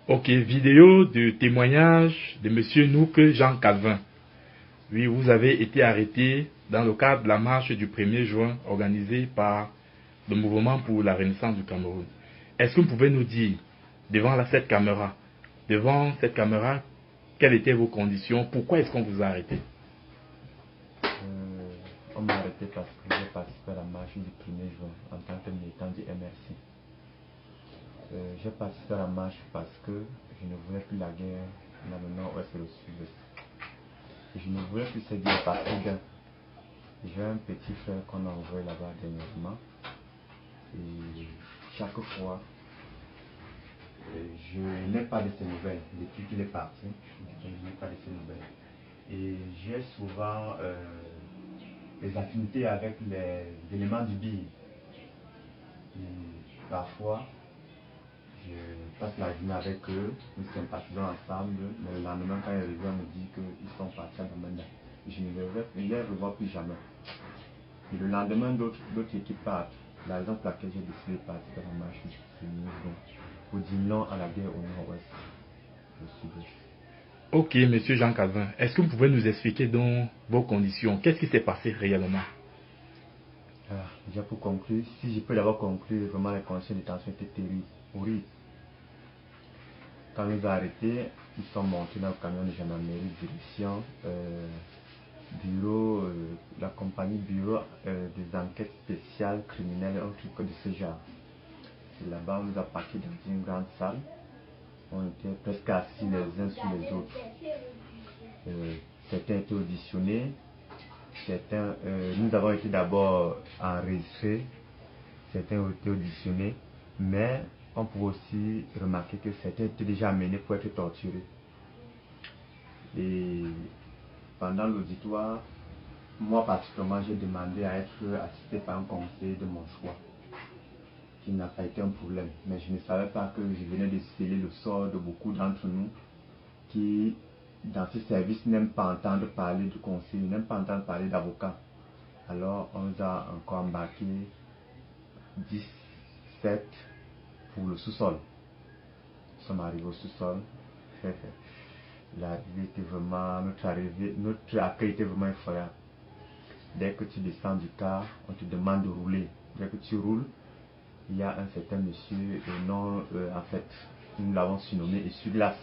Ok, vidéo de témoignage de Monsieur Nouk Jean Calvin. Oui, vous avez été arrêté dans le cadre de la marche du 1er juin organisée par le Mouvement pour la Renaissance du Cameroun. Est-ce que vous pouvez nous dire, devant cette caméra, quelles étaient vos conditions? Pourquoi est-ce qu'on vous a arrêté? On m'a arrêté parce que j'ai participé à la marche du 1er juin en tant que militant du MRC. J'ai participé à la marche parce que je ne voulais plus la guerre dans le nord-ouest et le sud-ouest. Je ne voulais plus cette guerre parce que j'ai un petit frère qu'on a envoyé là-bas dernièrement. Et chaque fois, je n'ai pas de ses nouvelles. Depuis qu'il est parti, je n'ai pas de ses nouvelles. Et j'ai souvent des affinités avec les éléments du BIR. Et parfois, je passe la journée avec eux, nous sympathisons ensemble, mais le lendemain, quand ils reviennent, on me dit qu'ils sont partis à Bamenda. Je ne les revois plus jamais. Et le lendemain, d'autres équipes partent. La raison pour laquelle j'ai décidé de participer à la marche pour dire non à la guerre au nord-ouest, au sud-ouest. Ok, Monsieur Jean Calvin, est-ce que vous pouvez nous expliquer donc vos conditions? Qu'est-ce qui s'est passé réellement? Déjà pour conclure, si je peux d'abord conclure, vraiment les conditions de détention étaient terribles, horribles. Quand ils nous ont arrêtés, ils sont montés dans le camion de gendarmerie, direction bureau, la compagnie bureau des enquêtes spéciales criminelles, un truc de ce genre. Et là-bas, on nous a parqués dans une grande salle. On était presque assis les uns sur les autres. Certains étaient auditionnés, certains, nous avons été d'abord enregistrés, certains ont été auditionnés, mais on pouvait aussi remarquer que certains étaient déjà amenés pour être torturés. Et pendant l'auditoire, moi particulièrement, j'ai demandé à être assisté par un conseiller de mon choix, qui n'a pas été un problème. Mais je ne savais pas que je venais de sceller le sort de beaucoup d'entre nous qui, dans ce service, n'aiment pas entendre parler de conseiller, n'aiment pas entendre parler d'avocat. Alors, on nous a encore embarqué 17 pour le sous-sol. Nous sommes arrivés au sous-sol. L'arrivée était vraiment, notre accueil était vraiment effroyable. Dès que tu descends du car, on te demande de rouler. Dès que tu roules, il y a un certain monsieur, en fait, nous l'avons surnommé essuie-glace,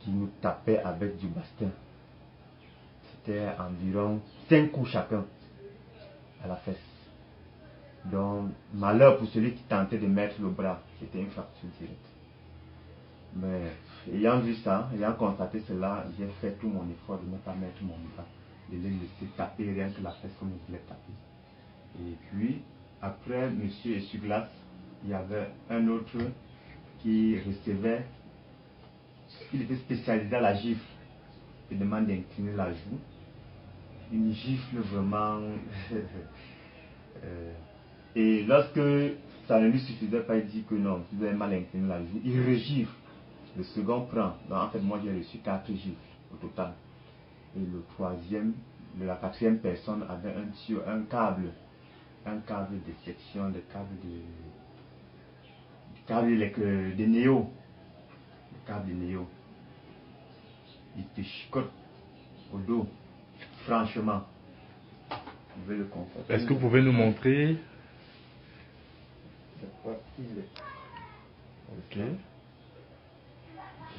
qui nous tapait avec du bastin. C'était environ 5 coups chacun à la fesse. Donc, malheur pour celui qui tentait de mettre le bras, c'était une fracture directe. Mais ayant vu ça, ayant constaté cela, j'ai fait tout mon effort de ne pas mettre mon bras, de les laisser taper rien que la fesse comme il voulait taper. Et puis, après monsieur Essuie-glace, il y avait un autre qui recevait, il était spécialisé à la gifle. Il demande d'incliner la joue. Une gifle vraiment. Et lorsque ça ne lui suffisait pas, il dit que non, vous avez mal incliné la joue. Il regifle. Le second prend. Donc en fait, moi j'ai reçu 4 gifles au total. Et le troisième, la quatrième personne avait un tuyau, un câble de section, de néo. Le câble de néo. Il te chicote au dos, franchement. Vous pouvez le constater. Est-ce que vous pouvez nous montrer? C'est quoi il est? Ok.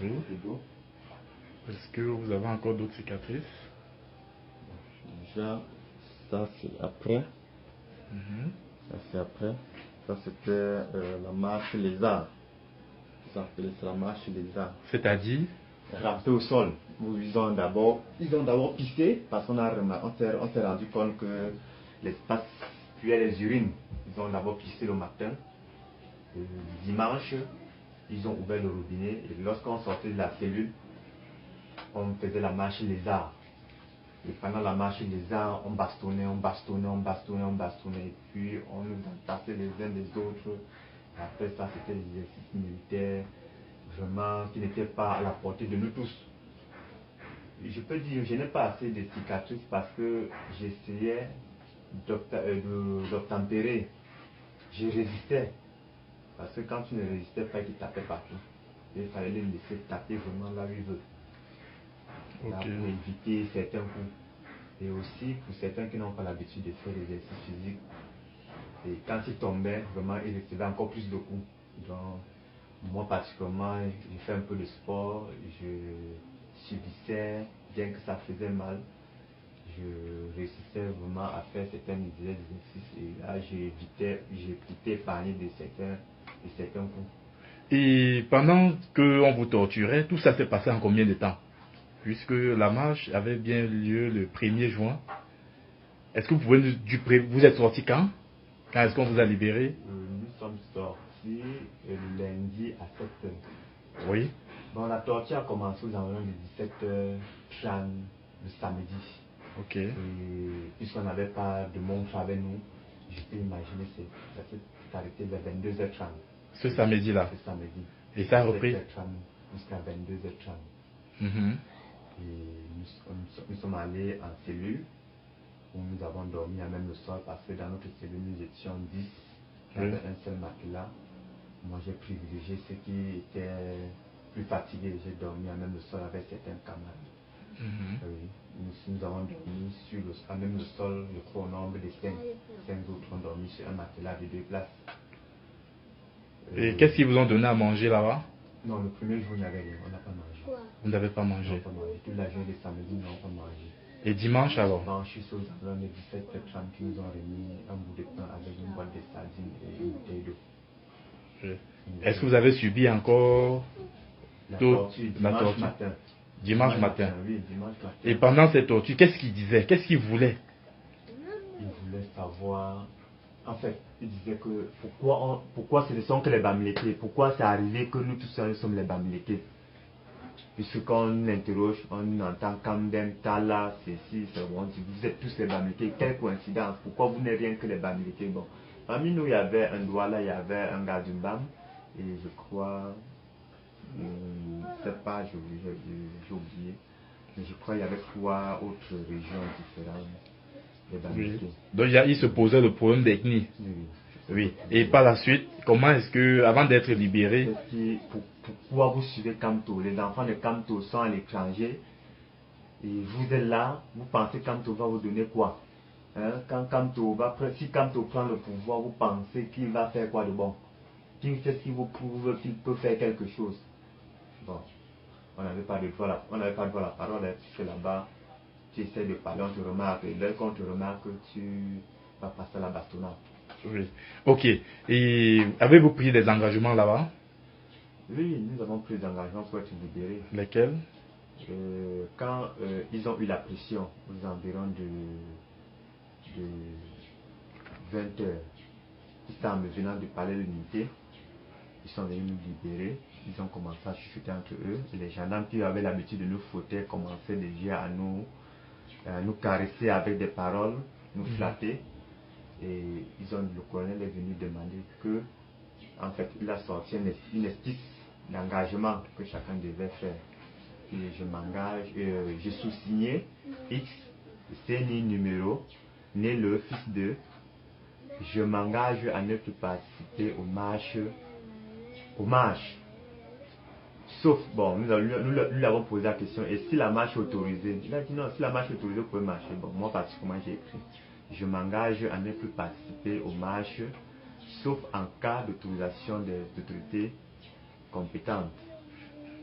Oui. Est-ce que vous avez encore d'autres cicatrices? Déjà, ça c'est après. Ça c'est après. Ça c'était la marche lézard. Ça s'appelait la marche lézard. C'est-à-dire? Rampé au sol. Ils ont d'abord pissé parce on s'est rendu compte que l'espace puait les urines. Ils ont d'abord pissé le matin. Le dimanche, ils ont ouvert le robinet et lorsqu'on sortait de la cellule, on faisait la marche lézard. Et pendant la marche lézard, on bastonnait. Et puis on nous entassait les uns des autres. Et après ça, c'était des exercices militaires vraiment qui n'étaient pas à la portée de nous tous. Je peux dire, je n'ai pas assez de cicatrices parce que j'essayais d'obtempérer. Je résistais. Parce que quand tu ne résistais pas, il tapait partout. Il fallait le laisser taper vraiment là où il veut. Là, Ok. pour éviter certains coups. Et aussi pour certains qui n'ont pas l'habitude de faire des exercices physiques. Et quand il tombait, vraiment, il recevait encore plus de coups. Donc, moi particulièrement, j'ai fait un peu de sport, je subissais, bien que ça faisait mal, je réussissais vraiment à faire certains exercices et là j'évitais épargner de certains coups. Et pendant qu'on vous torturait, tout ça s'est passé en combien de temps? Puisque la marche avait bien lieu le 1er juin. Est-ce que vous pouvez vous êtes sorti quand? Quand est-ce qu'on vous a libéré? Nous sommes sortis le lundi à 7h. Oui. Bon, la torture a commencé aux environs de 17h30 le samedi. Ok. Et puisqu'on n'avait pas de montre avec nous, je peux imaginer que ça s'est arrêté vers 22h30. Ce samedi-là. Ce samedi. Et ça a repris? 17h30 jusqu'à 22h30. Mhm. Et nous sommes allés en cellule où nous avons dormi à même le sol parce que dans notre cellule nous étions 10. Il y avait un seul matelas. Moi j'ai privilégié ceux qui étaient plus fatigués. J'ai dormi à même le sol avec certains camarades. Mhm. Oui. Nous avons dormi à même le sol, je crois au nombre de 5. 5 autres ont dormi sur un matelas de 2 places. Et qu'est-ce qu'ils vous ont donné à manger là-bas? Non, le premier jour, il n'y avait rien, on n'a pas mangé. Vous n'avez pas On mangé. n'a pas mangé. Toute la journée de samedi, nous n'avons pas mangé. Et dimanche alors? Dimanche, je suis aux environs de 17h30 qui nous ont remis un bout de pain avec une boîte de sardines et une bouteille d'eau. Est-ce que vous avez subi encore la tout- torture la dimanche torture? matin? Dimanche matin. Oui, dimanche matin. Et pendant cette torture, qu'est-ce qu'il disait? Qu'est-ce qu'il voulait? Il voulait savoir. En fait, il disait que pourquoi ce ne sont que les Bamileke? Pourquoi c'est arrivé que nous tous seuls sommes les Bamileke? Puisqu'on l'interroge, on entend Kamdem, Tala, ceci, c'est bon, vous êtes tous les Bamileke. Quelle coïncidence? Pourquoi vous n'êtes rien que les Bamileke? Bon, parmi nous, il y avait un doigt là, il y avait un gars du Bam, et je crois, je ne sais pas, j'ai oublié, mais je crois qu'il y avait 3 autres régions différentes. Oui. Donc il se posait le problème d'ethnie. Oui. Oui. Et par la suite, comment est-ce que, avant d'être libéré, pourquoi vous suivez Kamto? Les enfants de Kamto sont à l'étranger et vous êtes là, vous pensez Kamto va vous donner quoi? Hein? Si Kamto prend le pouvoir, vous pensez qu'il va faire quoi de bon? Qu'est-ce qui vous prouve qu'il peut faire quelque chose? Bon, on n'avait pas de droit à la parole, hein, puisque là-bas, tu essaies de parler, on te remarque, et dès qu'on te remarque, tu vas passer à la bastonnade. oui. Ok. Et avez-vous pris des engagements là-bas? Oui, nous avons pris des engagements pour être libérés. Lesquels? Quand ils ont eu la pression aux environs de 20 heures, en me venant de parler de l'unité, ils sont venus nous libérer. Ils ont commencé à chuchoter entre eux. Et les gendarmes qui avaient l'habitude de nous fouetter commençaient déjà à nous caresser avec des paroles, nous flatter. Et le colonel est venu demander que, en fait, il a sorti une esquisse d'engagement que chacun devait faire. Et je m'engage, je sous-signé X, c'est ni numéro, né le fils de. Je m'engage à ne plus participer aux marches. Sauf, bon, nous lui avons posé la question, et si la marche est autorisée? Il a dit non, si la marche est autorisée, vous pouvez marcher. Bon, moi particulièrement, j'ai écrit, je m'engage à ne plus participer aux marches, sauf en cas d'autorisation des autorités compétentes.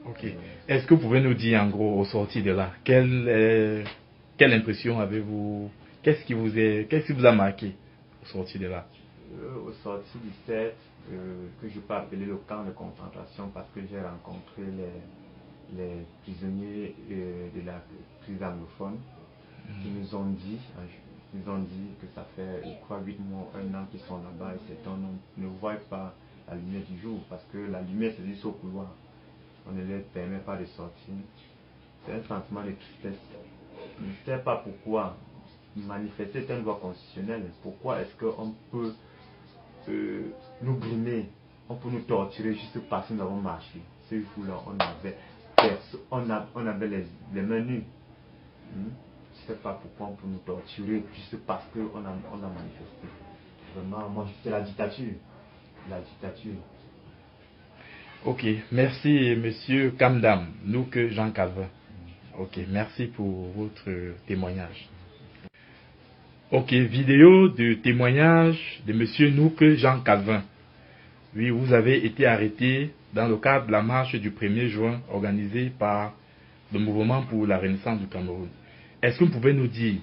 Ok. Est-ce que vous pouvez nous dire en gros, au sorti de là, quelle impression avez-vous? Qu'est-ce qui vous a marqué au sorti de là? Au sorti du 7, que je peux appeler le camp de concentration parce que j'ai rencontré les prisonniers de la prison anglophone qui nous ont dit que ça fait, je crois, 8 mois, 1 an qu'ils sont là-bas et certains ne voient pas la lumière du jour parce que la lumière c'est juste au couloir. On ne leur permet pas de sortir. C'est un sentiment de tristesse. Je ne sais pas pourquoi. Manifester est un droit constitutionnel. Pourquoi est-ce qu'on peut nous brimer, on peut nous torturer juste parce que nous avons marché? Ce jour-là, on avait les mains nues. Je ne sais pas pourquoi on peut nous torturer juste parce qu'on a manifesté. Vraiment, moi, c'est la dictature. La dictature. Ok, merci Monsieur Kamdam, Nouk Jean Calvin. Ok, merci pour votre témoignage. Ok, vidéo de témoignage de Monsieur Nouk Jean Calvin. Oui, vous avez été arrêté dans le cadre de la marche du 1er juin organisée par le Mouvement pour la Renaissance du Cameroun. Est-ce que vous pouvez nous dire